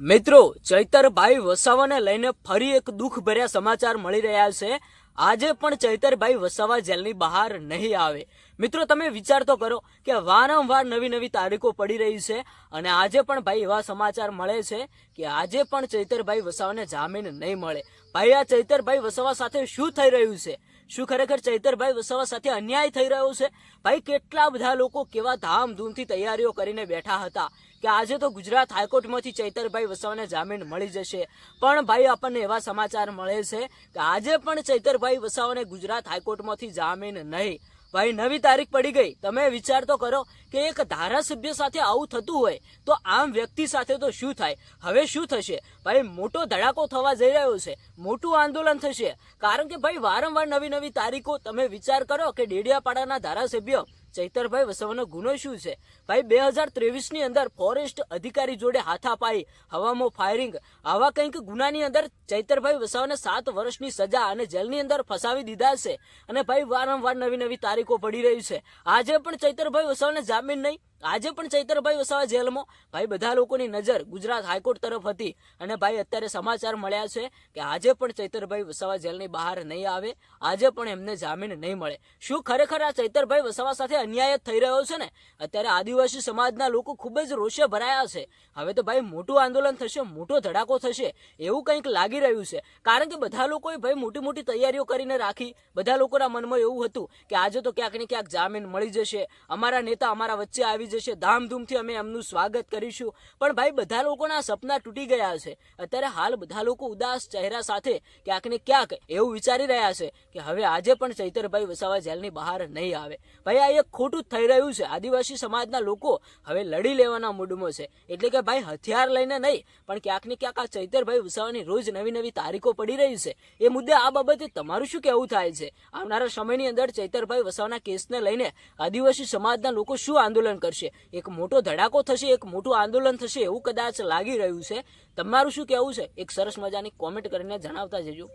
મિત્રો, ચૈતરભાઈ વસાવાને લઈને ફરી એક દુઃખ ભર્યા સમાચાર મળી રહ્યા છે। આજે પણ ચૈતરભાઈ વસાવા જેલની બહાર નહીં આવે। મિત્રો, તમે વિચાર તો કરો કે વારંવાર નવી નવી તારીખો પડી રહી છે અને આજે પણ ભાઈ એવા સમાચાર મળે છે કે આજે પણ ચૈતરભાઈ વસાવાને જામીન નહીં મળે। ભાઈ, આ ચૈતરભાઈ વસાવા સાથે શું થઈ રહ્યું છે? શું ખરેખર ચૈતરભાઈ વસાવા સાથે અન્યાય થઈ રહ્યો છે? ભાઈ, કેટલા બધા લોકો કેવા ધામધૂમથી તૈયારીઓ કરીને બેઠા હતા કે આજે તો ગુજરાત હાઈકોર્ટમાંથી ચૈતરભાઈ વસાવાને જામીન મળી જશે, પણ ભાઈ આપણને એવા સમાચાર મળે છે કે આજે પણ ચૈતરભાઈ વસાવાને ગુજરાત હાઈકોર્ટમાંથી જામીન નહીં। ભાઈ, નવી તારીખ પડી ગઈ। તમે વિચાર તો કરો કે એક ધારાસભ્ય સાથે આવું થતું હોય તો આમ વ્યક્તિ સાથે તો શું થાય? હવે શું થશે? ભાઈ, મોટો ધડાકો થવા જઈ રહ્યો છે, મોટું આંદોલન થશે, કારણ કે ભાઈ વારંવાર નવી નવી તારીખો। તમે વિચાર કરો કે ડેડિયાપાડાના ધારાસભ્ય ચૈતરભાઈ વસાવાનો ગુનો શું છે? ભાઈ, 2023ની અંદર ફોરેસ્ટ અધિકારી જોડે હાથાપાઈ, હવામાં ફાયરિંગ, આવા કંઈક ગુનાની અંદર ચૈતરભાઈ વસાવાને 7 વર્ષની સજા અને જેલની અંદર ફસાવી દીધા છે અને ભાઈ વારંવાર નવી નવી તારીખો પડી રહી છે। આજે પણ ચૈતરભાઈ વસાવાને જામીન નહીં, આજે પણ ચૈતરભાઈ વસાવા જેલમાં। ભાઈ, બધા લોકોની નજર ગુજરાત હાઈકોર્ટ તરફ હતી અને ભાઈ અત્યારે સમાચાર મળ્યા છે કે આજે પણ ચૈતરભાઈ વસાવા જેલની બહાર નહીં આવે, આજે પણ એમને જામીન નહીં મળે। શું ખરેખર આ ચૈતરભાઈ વસાવા સાથે અન્યાય થઈ રહ્યો છે ને? અત્યારે આદિવાસી સમાજના લોકો ખૂબ જ રોષે ભરાયા છે। હવે તો ભાઈ મોટું આંદોલન થશે, મોટો ધડાકો થશે એવું કંઈક લાગી રહ્યું છે, કારણ કે બધા લોકોએ ભાઈ મોટી મોટી તૈયારીઓ કરીને રાખી। બધા લોકોના મનમાં એવું હતું કે આજે તો ક્યાંક ને ક્યાંક જામીન મળી જશે, અમારા નેતા અમારા વચ્ચે આવી જશે, ધામધૂમથી અમે એમનું સ્વાગત કરીશું, પણ ભાઈ બધા લોકોના સપના તૂટી ગયા છે। અત્યારે હાલ બધા લોકો ઉદાસ ચહેરા સાથે ક્યાંક ને ક્યાંક એવું વિચારી રહ્યા છે કે હવે આજે પણ ચૈતરભાઈ વસાવા જેલની બહાર નહીં આવે। ભાઈ, આ એક ખોટું થઈ રહ્યું છે। આદિવાસી સમાજના લોકો હવે લડી લેવાના મૂડમાં છે, એટલે કે ભાઈ હથિયાર લઈને નહીં, પણ ક્યાંક ને ક્યાંક આ ચૈતરભાઈ વસાવાની રોજ નવી નવી તારીખો પડી રહી છે। એ મુદ્દે આ બાબતે તમારું શું કહેવું થાય છે? આવનારા સમયની અંદર ચૈતરભાઈ વસાવાના કેસને લઈને આદિવાસી સમાજના લોકો શું આંદોલન કરશે? એક મોટો ધડાકો થશે, એક મોટું આંદોલન થશે એવું કદાચ લાગી રહ્યું છે। તમારું શું કહેવું છે? એક સરસ મજાની કોમેન્ટ કરીને જણાવતા જજો।